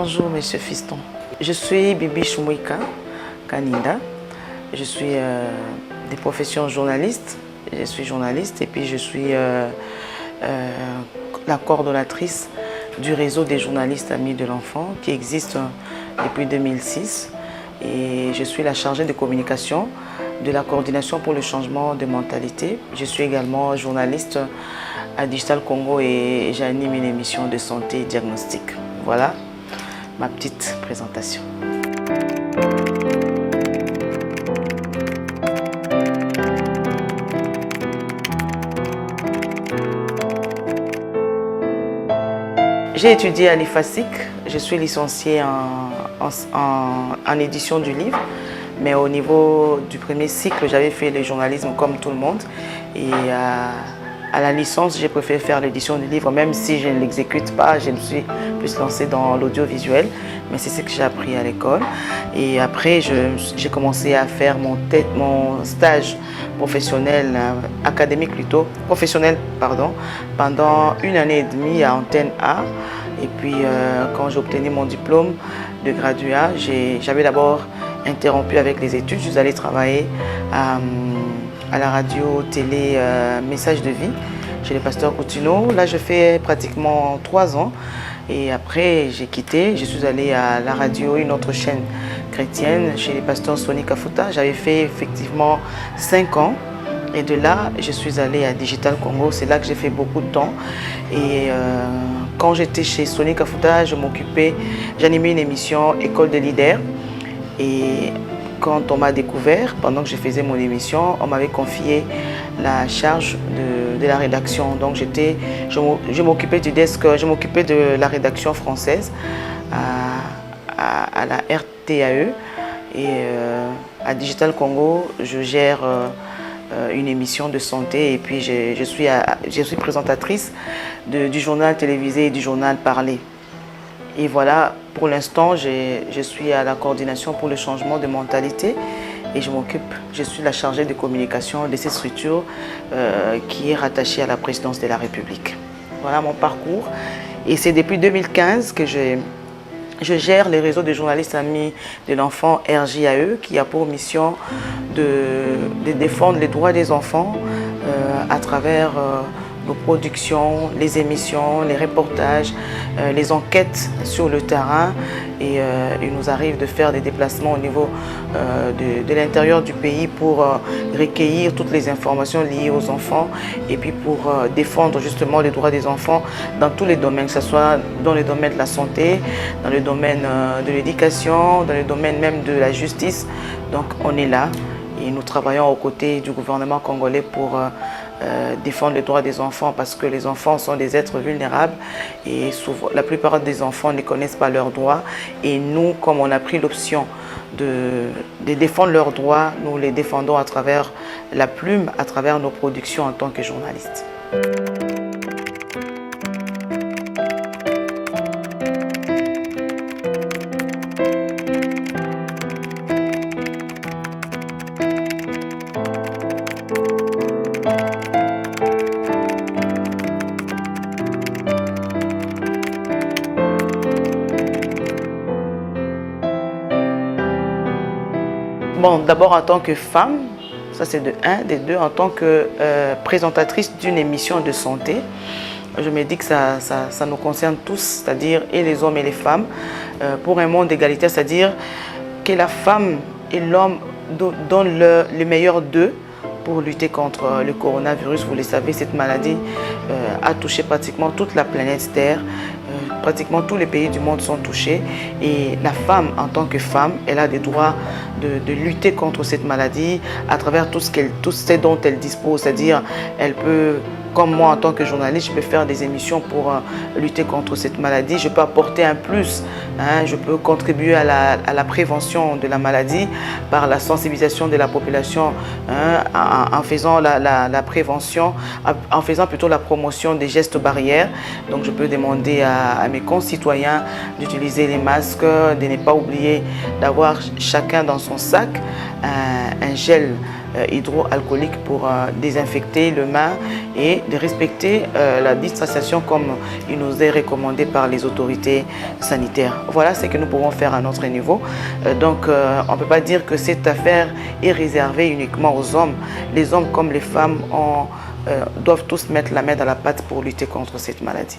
Bonjour, monsieur Fiston. Je suis Bibi Chumwika Kaninda. Je suis de profession journaliste. Je suis journaliste et puis je suis la coordonnatrice du réseau des journalistes amis de l'enfant qui existe depuis 2006. Et je suis la chargée de communication de la coordination pour le changement de mentalité. Je suis également journaliste à Digital Congo et j'anime une émission de santé et diagnostic. Voilà ma petite présentation. J'ai étudié à l'IFASIC, je suis licenciée en édition du livre, mais au niveau du premier cycle, j'avais fait le journalisme comme tout le monde. Et à la licence, j'ai préféré faire l'édition du livre, même si je ne l'exécute pas, je me suis plus lancée dans l'audiovisuel, mais c'est ce que j'ai appris à l'école. Et après, j'ai commencé à faire mon stage professionnel, académique plutôt, professionnel, pardon, pendant 1 année et demie à Antenne A. Et puis, quand j'ai obtenu mon diplôme de graduat, j'avais d'abord interrompu avec les études. Je suis allée travailler à la radio, télé, Message de vie, chez le pasteur Coutinho. Là, je fais pratiquement 3 ans. Et après, j'ai quitté. Je suis allée à la radio, une autre chaîne chrétienne, chez le pasteur Sony Kafuta. J'avais fait effectivement 5 ans. Et de là, je suis allée à Digital Congo. C'est là que j'ai fait beaucoup de temps. Et quand j'étais chez Sony Kafuta, j'animais une émission École de leaders. Et quand on m'a découvert, pendant que je faisais mon émission, on m'avait confié la charge de la rédaction. Donc je m'occupais du desk, je m'occupais de la rédaction française à la RTAE. Et à Digital Congo, je gère une émission de santé et puis je suis présentatrice du journal télévisé et du journal parlé. Et voilà, pour l'instant, je suis à la coordination pour le changement de mentalité et je suis la chargée de communication de cette structure qui est rattachée à la présidence de la République. Voilà mon parcours. Et c'est depuis 2015 que je gère les réseaux de journalistes amis de l'enfant RJAE qui a pour mission de défendre les droits des enfants à travers nos productions, les émissions, les reportages, les enquêtes sur le terrain. Et il nous arrive de faire des déplacements au niveau de l'intérieur du pays pour recueillir toutes les informations liées aux enfants et puis pour défendre justement les droits des enfants dans tous les domaines, que ce soit dans le domaine de la santé, dans le domaine de l'éducation, dans le domaine même de la justice. Donc on est là et nous travaillons aux côtés du gouvernement congolais pour défendre les droits des enfants parce que les enfants sont des êtres vulnérables et souvent, la plupart des enfants ne connaissent pas leurs droits et nous, comme on a pris l'option de défendre leurs droits, nous les défendons à travers la plume, à travers nos productions en tant que journalistes. Bon, d'abord en tant que femme, ça c'est de un, de deux, en tant que présentatrice d'une émission de santé, je me dis que ça nous concerne tous, c'est-à-dire et les hommes et les femmes, pour un monde égalitaire, c'est-à-dire que la femme et l'homme donnent le meilleur d'eux pour lutter contre le coronavirus. Vous le savez, cette maladie a touché pratiquement toute la planète Terre. Pratiquement tous les pays du monde sont touchés et la femme en tant que femme, elle a des droits de lutter contre cette maladie à travers tout ce dont elle dispose, c'est-à-dire elle peut, comme moi en tant que journaliste, je peux faire des émissions pour lutter contre cette maladie, je peux apporter un plus, hein, je peux contribuer à la prévention de la maladie par la sensibilisation de la population, hein, en faisant la prévention, en faisant plutôt la promotion des gestes barrières. Donc je peux demander à mes concitoyens d'utiliser les masques, de ne pas oublier d'avoir chacun dans son sac un gel hydroalcoolique pour désinfecter le main et de respecter la distanciation comme il nous est recommandé par les autorités sanitaires. Voilà ce que nous pouvons faire à notre niveau. Donc on ne peut pas dire que cette affaire est réservée uniquement aux hommes. Les hommes comme les femmes doivent tous mettre la main dans la pâte pour lutter contre cette maladie.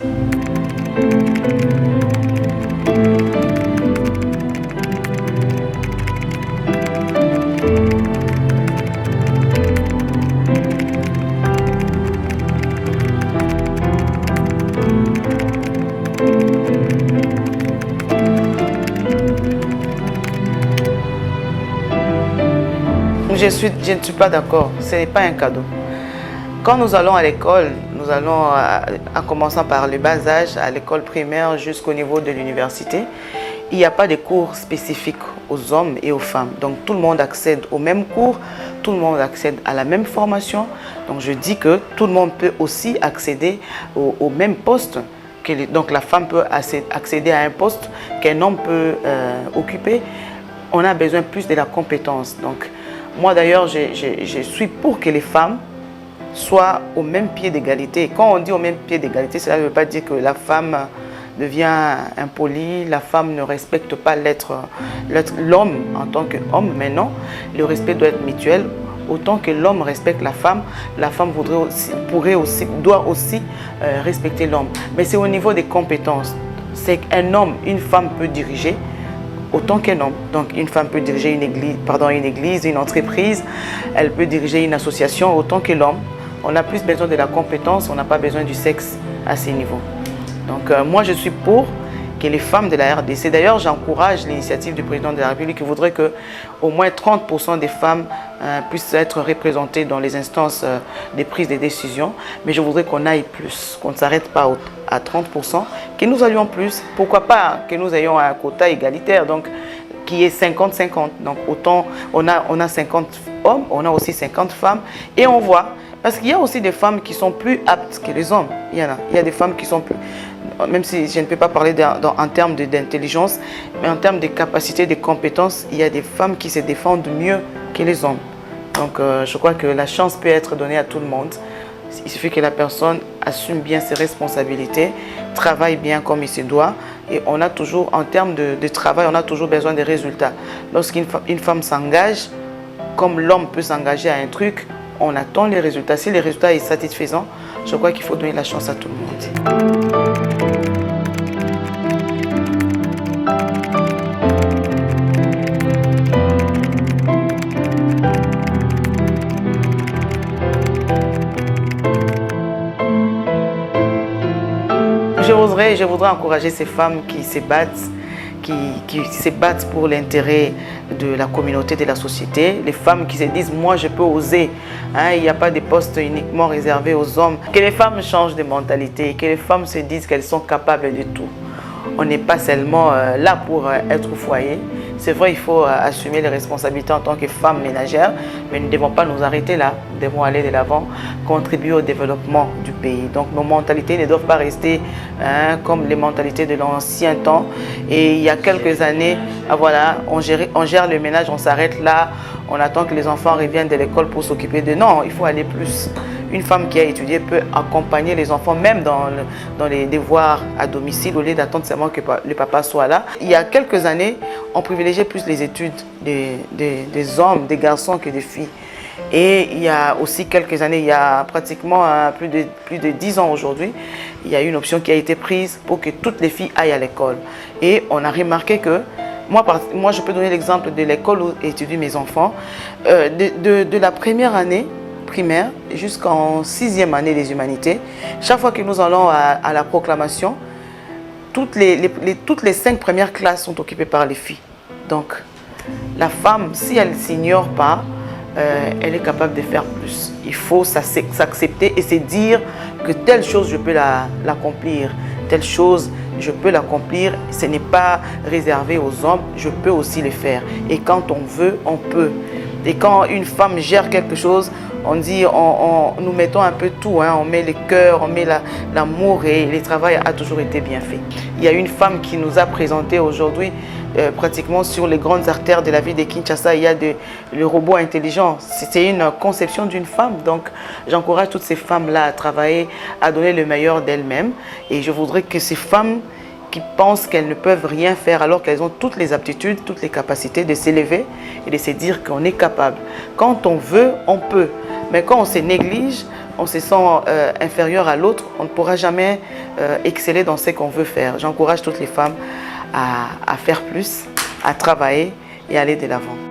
Je ne suis pas d'accord, ce n'est pas un cadeau. Quand nous allons à l'école, nous allons en commençant par le bas âge, à l'école primaire jusqu'au niveau de l'université, il n'y a pas de cours spécifiques aux hommes et aux femmes. Donc tout le monde accède aux mêmes cours, tout le monde accède à la même formation. Donc je dis que tout le monde peut aussi accéder au même poste. Donc la femme peut accéder à un poste qu'un homme peut occuper. On a besoin plus de la compétence. Donc moi d'ailleurs, je suis pour que les femmes soient au même pied d'égalité. Quand on dit au même pied d'égalité, cela ne veut pas dire que la femme devient impolie, la femme ne respecte pas l'homme en tant qu'homme, mais non, le respect doit être mutuel. Autant que l'homme respecte la femme doit aussi respecter l'homme. Mais c'est au niveau des compétences. C'est qu'un homme, une femme peut diriger autant qu'un homme. Donc une femme peut diriger une église, une entreprise, elle peut diriger une association autant que l'homme. On a plus besoin de la compétence, on n'a pas besoin du sexe à ces niveaux. Donc moi je suis pour que les femmes de la RDC, d'ailleurs j'encourage l'initiative du président de la République qui voudrait que au moins 30% des femmes puissent être représentées dans les instances de prise de décision. Mais je voudrais qu'on aille plus, qu'on ne s'arrête pas à 30%, que nous allions plus. Pourquoi pas que nous ayons un quota égalitaire, donc qui est 50-50. Donc autant on a 50 hommes, on a aussi 50 femmes et on voit. Parce qu'il y a aussi des femmes qui sont plus aptes que les hommes. Il y a des femmes qui sont plus... Même si je ne peux pas parler en termes d'intelligence, mais en termes de capacité, de compétences, il y a des femmes qui se défendent mieux que les hommes. Donc je crois que la chance peut être donnée à tout le monde. Il suffit que la personne assume bien ses responsabilités, travaille bien comme il se doit. Et on a toujours, en termes de travail, on a toujours besoin des résultats. Lorsqu'une femme s'engage, comme l'homme peut s'engager à un truc, on attend les résultats. Si les résultats sont satisfaisants, je crois qu'il faut donner la chance à tout le monde. Je voudrais encourager ces femmes qui se battent, qui se battent pour l'intérêt de la communauté, de la société. Les femmes qui se disent, moi je peux oser. Hein, il n'y a pas de postes uniquement réservés aux hommes. Que les femmes changent de mentalité, que les femmes se disent qu'elles sont capables de tout. On n'est pas seulement là pour être au foyer. C'est vrai, il faut assumer les responsabilités en tant que femme ménagère, mais nous ne devons pas nous arrêter là. Nous devons aller de l'avant, contribuer au développement du pays. Donc nos mentalités ne doivent pas rester comme les mentalités de l'ancien temps. Et il y a quelques années, voilà, on gère le ménage, on s'arrête là, on attend que les enfants reviennent de l'école pour s'occuper de... Non, il faut aller plus. Une femme qui a étudié peut accompagner les enfants, même dans les devoirs à domicile, au lieu d'attendre seulement que le papa soit là. Il y a quelques années, on privilégiait plus les études des hommes, des garçons que des filles. Et il y a aussi quelques années, il y a pratiquement plus de 10 ans aujourd'hui, il y a une option qui a été prise pour que toutes les filles aillent à l'école. Et on a remarqué que, moi je peux donner l'exemple de l'école où étudient mes enfants, de la première année primaire jusqu'en 6e année des humanités, chaque fois que nous allons à la proclamation, toutes les 5 premières classes sont occupées par les filles. Donc la femme, si elle ne s'ignore pas, elle est capable de faire plus. Il faut s'accepter et se dire que telle chose je peux l'accomplir, telle chose je peux l'accomplir, ce n'est pas réservé aux hommes, je peux aussi le faire. Et quand on veut, on peut. Et quand une femme gère quelque chose, on dit, nous mettons un peu tout, hein, on met le cœur, on met l'amour et le travail a toujours été bien fait. Il y a une femme qui nous a présenté aujourd'hui pratiquement sur les grandes artères de la ville de Kinshasa, il y a le robot intelligent. C'est une conception d'une femme. Donc, j'encourage toutes ces femmes-là à travailler, à donner le meilleur d'elles-mêmes. Et je voudrais que ces femmes qui pensent qu'elles ne peuvent rien faire alors qu'elles ont toutes les aptitudes, toutes les capacités de s'élever et de se dire qu'on est capable. Quand on veut, on peut. Mais quand on se néglige, on se sent inférieur à l'autre, on ne pourra jamais exceller dans ce qu'on veut faire. J'encourage toutes les femmes à faire plus, à travailler et aller de l'avant.